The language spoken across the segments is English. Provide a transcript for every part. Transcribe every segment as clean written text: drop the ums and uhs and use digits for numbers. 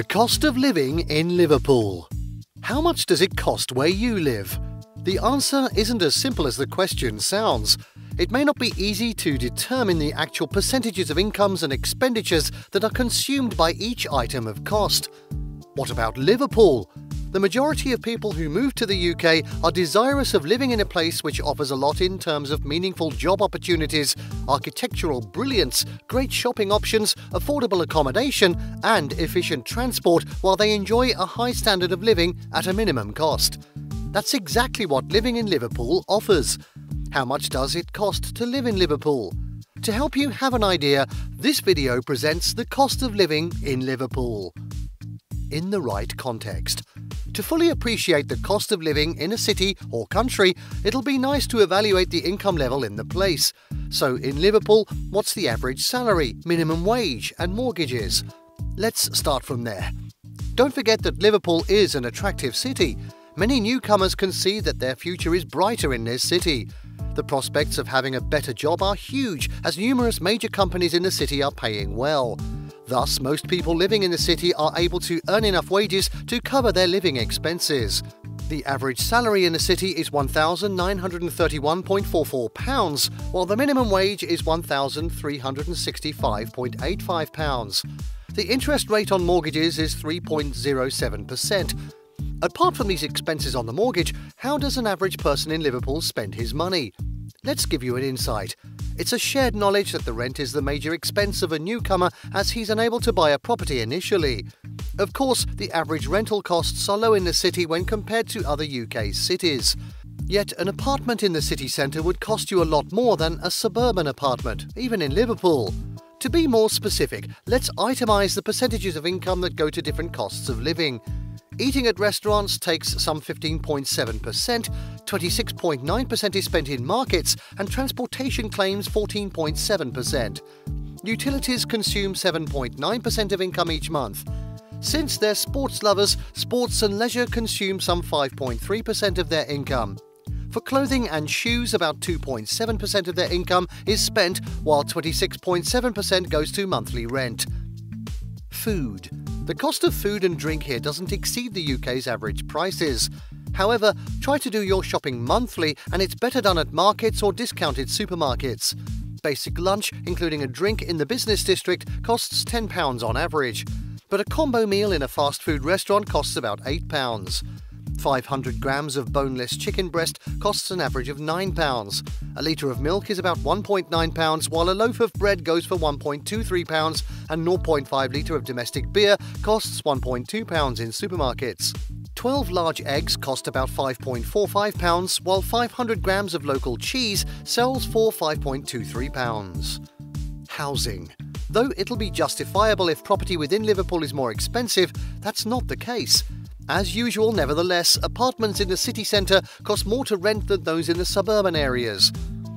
The cost of living in Liverpool. How much does it cost where you live? The answer isn't as simple as the question sounds. It may not be easy to determine the actual percentages of incomes and expenditures that are consumed by each item of cost. What about Liverpool? The majority of people who move to the UK are desirous of living in a place which offers a lot in terms of meaningful job opportunities, architectural brilliance, great shopping options, affordable accommodation, and efficient transport, while they enjoy a high standard of living at a minimum cost. That's exactly what living in Liverpool offers. How much does it cost to live in Liverpool? To help you have an idea, this video presents the cost of living in Liverpool in the right context. To fully appreciate the cost of living in a city or country, it'll be nice to evaluate the income level in the place. So in Liverpool, what's the average salary, minimum wage and mortgages? Let's start from there. Don't forget that Liverpool is an attractive city. Many newcomers can see that their future is brighter in this city. The prospects of having a better job are huge, as numerous major companies in the city are paying well. Thus, most people living in the city are able to earn enough wages to cover their living expenses. The average salary in the city is £1,931.44, while the minimum wage is £1,365.85. The interest rate on mortgages is 3.07%. Apart from these expenses on the mortgage, how does an average person in Liverpool spend his money? Let's give you an insight. It's a shared knowledge that the rent is the major expense of a newcomer, as he's unable to buy a property initially. Of course, the average rental costs are low in the city when compared to other UK cities. Yet an apartment in the city centre would cost you a lot more than a suburban apartment, even in Liverpool. To be more specific, let's itemise the percentages of income that go to different costs of living. Eating at restaurants takes some 15.7%, 26.9% is spent in markets, and transportation claims 14.7%. Utilities consume 7.9% of income each month. Since they're sports lovers, sports and leisure consume some 5.3% of their income. For clothing and shoes, about 2.7% of their income is spent, while 26.7% goes to monthly rent. Food. The cost of food and drink here doesn't exceed the UK's average prices. However, try to do your shopping monthly, and it's better done at markets or discounted supermarkets. Basic lunch, including a drink in the business district, costs £10 on average. But a combo meal in a fast food restaurant costs about £8. 500 grams of boneless chicken breast costs an average of £9. A litre of milk is about £1.9, while a loaf of bread goes for £1.23, and 0.5 litre of domestic beer costs £1.2 in supermarkets. 12 large eggs cost about £5.45, while 500 grams of local cheese sells for £5.23. Housing. Though it'll be justifiable if property within Liverpool is more expensive, that's not the case. As usual, nevertheless, apartments in the city centre cost more to rent than those in the suburban areas.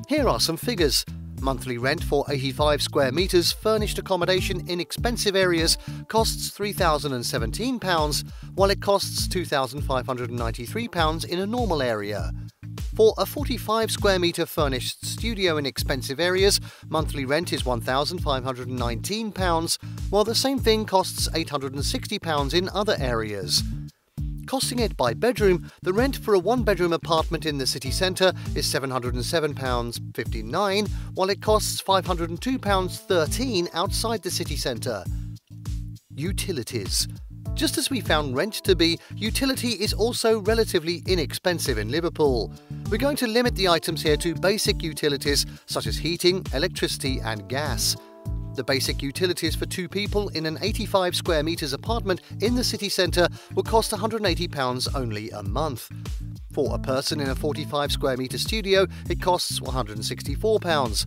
Here are some figures. Monthly rent for 85 square metres furnished accommodation in expensive areas costs £3,017, while it costs £2,593 in a normal area. For a 45 square metre furnished studio in expensive areas, monthly rent is £1,519, while the same thing costs £860 in other areas. Costing it by bedroom, the rent for a one-bedroom apartment in the city centre is £707.59, while it costs £502.13 outside the city centre. Utilities. Just as we found rent to be, utility is also relatively inexpensive in Liverpool. We're going to limit the items here to basic utilities such as heating, electricity and gas. The basic utilities for two people in an 85 square metres apartment in the city centre will cost £180 only a month. For a person in a 45 square metre studio, it costs £164.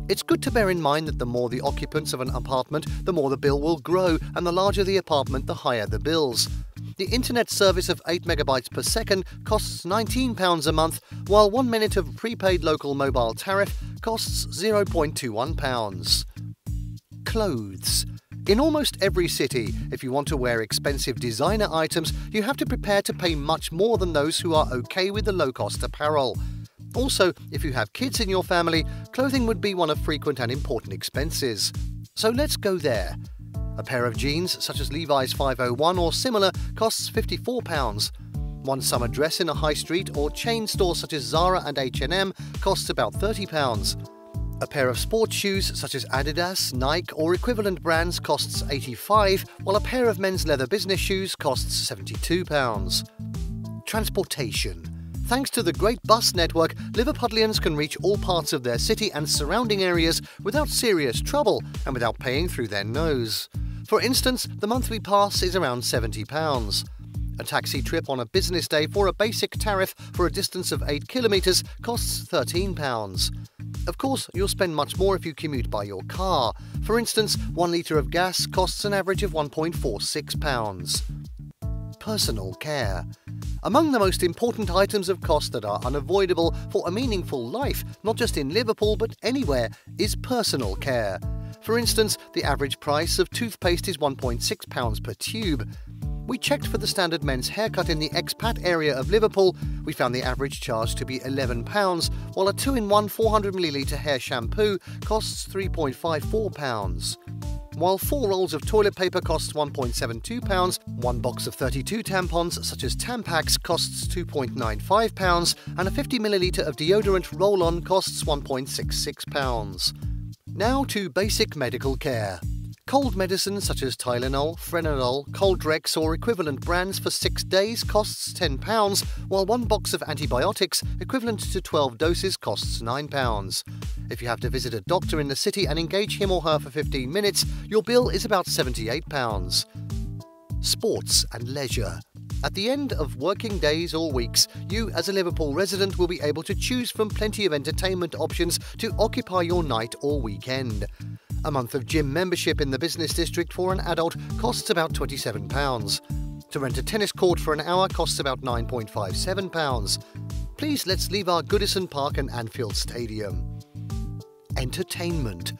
It's good to bear in mind that the more the occupants of an apartment, the more the bill will grow, and the larger the apartment, the higher the bills. The internet service of 8 megabytes per second costs £19 a month, while 1 minute of prepaid local mobile tariff costs £0.21. Clothes. In almost every city, if you want to wear expensive designer items, you have to prepare to pay much more than those who are okay with the low-cost apparel. Also, if you have kids in your family, clothing would be one of frequent and important expenses. So let's go there. A pair of jeans, such as Levi's 501 or similar, costs £54. One summer dress in a high street or chain store such as Zara and H&M costs about £30. A pair of sports shoes such as Adidas, Nike or equivalent brands costs £85, while a pair of men's leather business shoes costs £72. Transportation. Thanks to the great bus network, Liverpudlians can reach all parts of their city and surrounding areas without serious trouble and without paying through their nose. For instance, the monthly pass is around £70. A taxi trip on a business day for a basic tariff for a distance of 8 kilometres costs £13. Of course, you'll spend much more if you commute by your car. For instance, 1 litre of gas costs an average of £1.46. Personal care. Among the most important items of cost that are unavoidable for a meaningful life, not just in Liverpool but anywhere, is personal care. For instance, the average price of toothpaste is £1.6 per tube. We checked for the standard men's haircut in the expat area of Liverpool. We found the average charge to be £11, while a 2-in-1 400ml hair shampoo costs £3.54. While 4 rolls of toilet paper costs £1.72, 1 box of 32 tampons such as Tampax costs £2.95, and a 50ml of deodorant roll-on costs £1.66. Now to basic medical care. Cold medicine such as Tylenol, Frenadol, Coldrex or equivalent brands for 6 days costs £10, while 1 box of antibiotics equivalent to 12 doses costs £9. If you have to visit a doctor in the city and engage him or her for 15 minutes, your bill is about £78. Sports and leisure. At the end of working days or weeks, you as a Liverpool resident will be able to choose from plenty of entertainment options to occupy your night or weekend. A month of gym membership in the business district for an adult costs about £27. To rent a tennis court for an hour costs about £9.57. Please let's leave our Goodison Park and Anfield Stadium. Entertainment.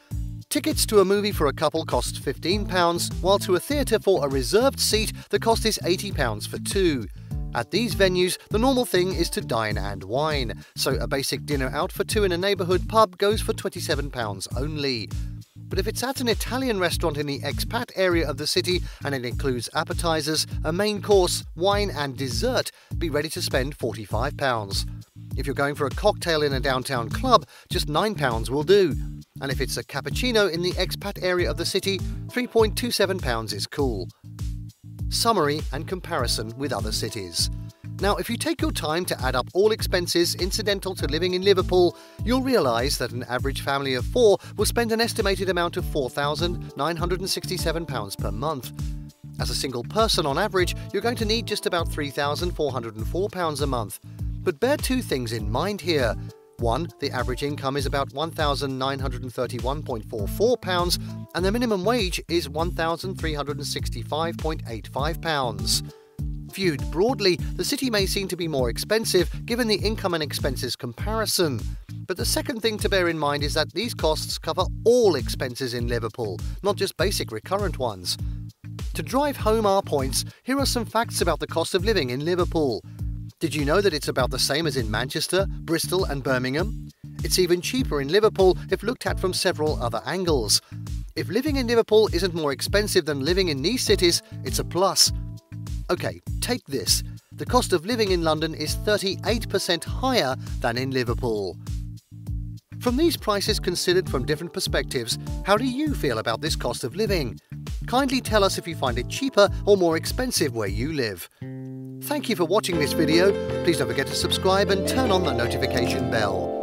Tickets to a movie for a couple cost £15, while to a theatre for a reserved seat the cost is £80 for 2. At these venues, the normal thing is to dine and wine, so a basic dinner out for 2 in a neighbourhood pub goes for £27 only. But if it's at an Italian restaurant in the expat area of the city and it includes appetizers, a main course, wine and dessert, be ready to spend £45. If you're going for a cocktail in a downtown club, just £9 will do. And if it's a cappuccino in the expat area of the city, £3.27 is cool. Summary and comparison with other cities. Now, if you take your time to add up all expenses incidental to living in Liverpool, you'll realise that an average family of 4 will spend an estimated amount of £4,967 per month. As a single person on average, you're going to need just about £3,404 a month. But bear 2 things in mind here. 1. The average income is about £1,931.44 and the minimum wage is £1,365.85. Viewed broadly, the city may seem to be more expensive given the income and expenses comparison. But the second thing to bear in mind is that these costs cover all expenses in Liverpool, not just basic recurrent ones. To drive home our points, here are some facts about the cost of living in Liverpool. Did you know that it's about the same as in Manchester, Bristol and Birmingham? It's even cheaper in Liverpool if looked at from several other angles. If living in Liverpool isn't more expensive than living in these cities, it's a plus. OK, take this. The cost of living in London is 38% higher than in Liverpool. From these prices considered from different perspectives, how do you feel about this cost of living? Kindly tell us if you find it cheaper or more expensive where you live. Thank you for watching this video. Please don't forget to subscribe and turn on the notification bell.